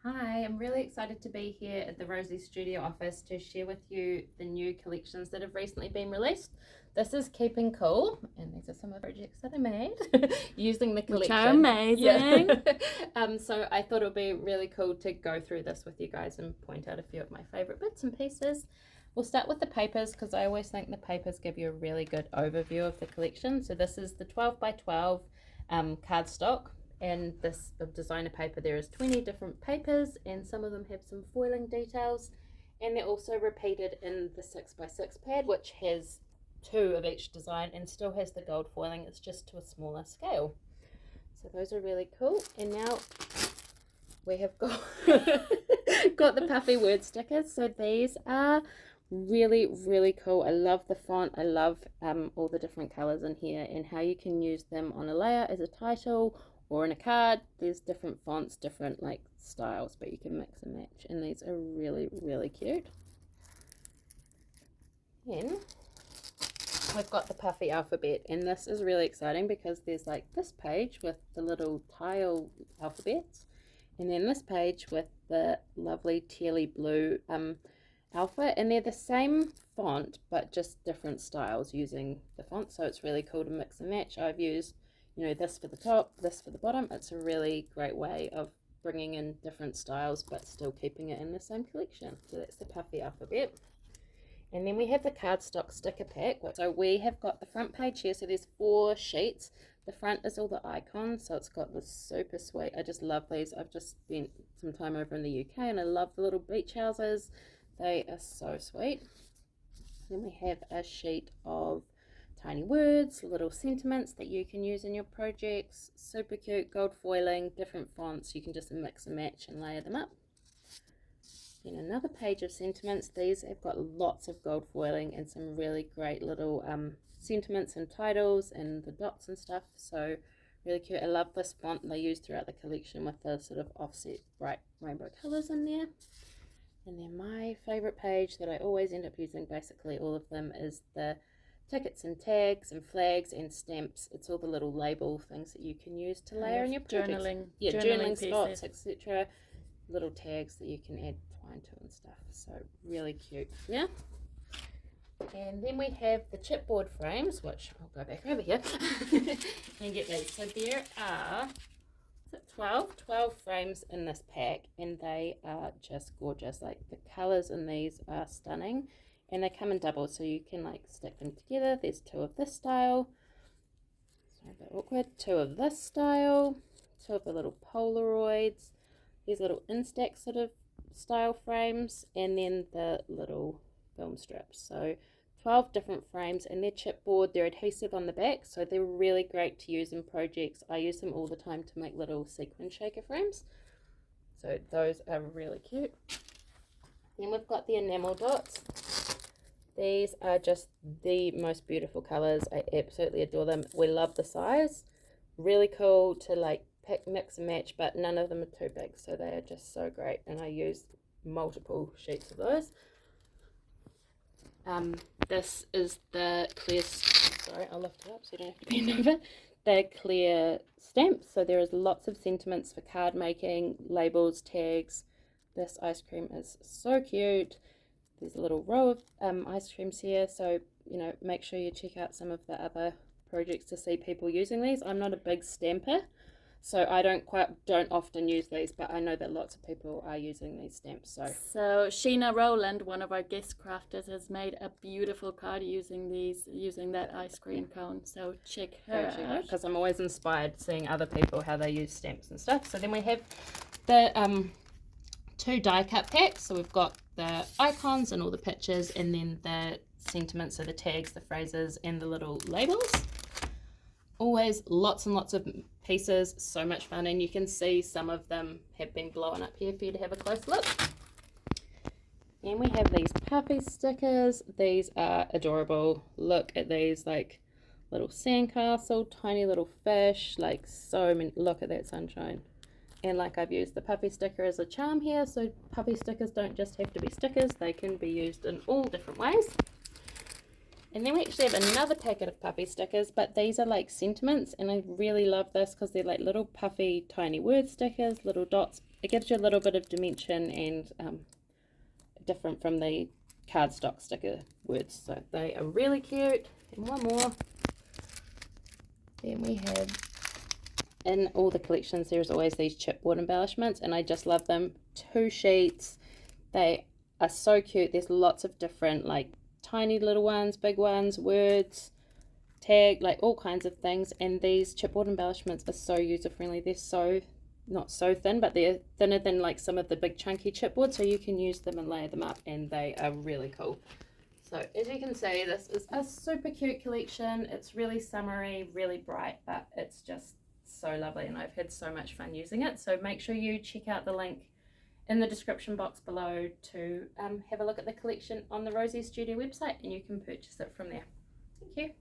Hi, I'm really excited to be here at the Rosie Studio office to share with you the new collections that have recently been released. This is Keeping Cool, and these are some of the projects that I made using the collection. Which are amazing. Yeah. So I thought it would be really cool to go through this with you guys and point out a few of my favourite bits and pieces. We'll start with the papers because I always think the papers give you a really good overview of the collection. So this is the 12 by 12 cardstock. And this designer paper, there is 20 different papers, and some of them have some foiling details, and they're also repeated in the 6x6 pad, which has 2 of each design and still has the gold foiling. It's just to a smaller scale. So those are really cool. And now we have got got the puffy word stickers. So these are really cool. I love the font. I love all the different colors in here and how you can use them on a layer as a title or in a card. There's different fonts, different like styles, but you can mix and match, and these are really cute. Then we've got the puffy alphabet, and this is really exciting because there's like this page with the little tile alphabets, and then this page with the lovely tealy blue alpha, and they're the same font but just different styles using the font, so it's really cool to mix and match. I've used this for the top, this for the bottom. It's a really great way of bringing in different styles but still keeping it in the same collection. So that's the puffy alphabet. And then we have the cardstock sticker pack. So we have got the front page here, so there's 4 sheets. The front is all the icons, so it's got this super sweet, I just love these. I've just spent some time over in the UK and I love the little beach houses. They are so sweet. Then we have a sheet of tiny words, little sentiments that you can use in your projects. Super cute, gold foiling, different fonts. You can just mix and match and layer them up. Then another page of sentiments. These have got lots of gold foiling and some really great little sentiments and titles and the dots and stuff. So really cute. I love this font they use throughout the collection with the sort of offset bright rainbow colors in there. And then my favorite page that I always end up using, basically all of them, is the tickets and tags and flags and stamps. It's all the little label things that you can use to layer in your projects. Journaling spots, etc. Little tags that you can add twine to and stuff. So really cute. Yeah. And then we have the chipboard frames, which I'll go back over here and get these. So there are 12 frames in this pack, and they are just gorgeous. Like the colors in these are stunning. And they come in doubles, so you can like stick them together. There's 2 of this style. Sorry, a bit awkward. 2 of this style. 2 of the little Polaroids. These little Instax sort of style frames, and then the little film strips. So 12 different frames, and they're chipboard. They're adhesive on the back, so they're really great to use in projects. I use them all the time to make little sequin shaker frames. So those are really cute. Then we've got the enamel dots. These are just the most beautiful colors. I absolutely adore them. We love the size. Really cool to like pick, mix and match, but none of them are too big, so they are just so great, and I use multiple sheets of those. This is the clear, sorry, I'll lift it up so you don't have to bend over. The clear stamps, so there is lots of sentiments for card making, labels, tags. This ice cream is so cute. There's a little row of ice creams here, so make sure you check out some of the other projects to see people using these. I'm not a big stamper, so I don't often use these, but I know that lots of people are using these stamps. So Sheena Rowland, one of our guest crafters, has made a beautiful card using that ice cream cone. So check her out, because I'm always inspired seeing other people how they use stamps and stuff. So then we have the 2 die cut packs. So we've got the icons and all the pictures, and then the sentiments, so the tags, the phrases, and the little labels. Always lots and lots of pieces, so much fun, and you can see some of them have been blown up here for you to have a close look. And we have these puffy stickers. These are adorable. Look at these, like little sandcastle, tiny little fish, like so many. Look at that sunshine. And like I've used the puffy sticker as a charm here, so puffy stickers don't just have to be stickers, they can be used in all different ways. And then we actually have another packet of puffy stickers, but these are like sentiments, and I really love this because they're like little puffy tiny word stickers, little dots it gives you a little bit of dimension and different from the cardstock sticker words. So they are really cute. And one more. Then we have, in all the collections, there's always these chipboard embellishments, and I just love them. 2 sheets. They are so cute. There's lots of different, like, tiny little ones, big ones, words, tag, like all kinds of things. And these chipboard embellishments are so user friendly. They're so, not so thin, but they're thinner than like some of the big chunky chipboard, so you can use them and layer them up, and they are really cool. So as you can see, this is a super cute collection. It's really summery, really bright, but it's just so lovely, and I've had so much fun using it. So make sure you check out the link in the description box below to have a look at the collection on the Rosie Studio website, and you can purchase it from there. Thank you.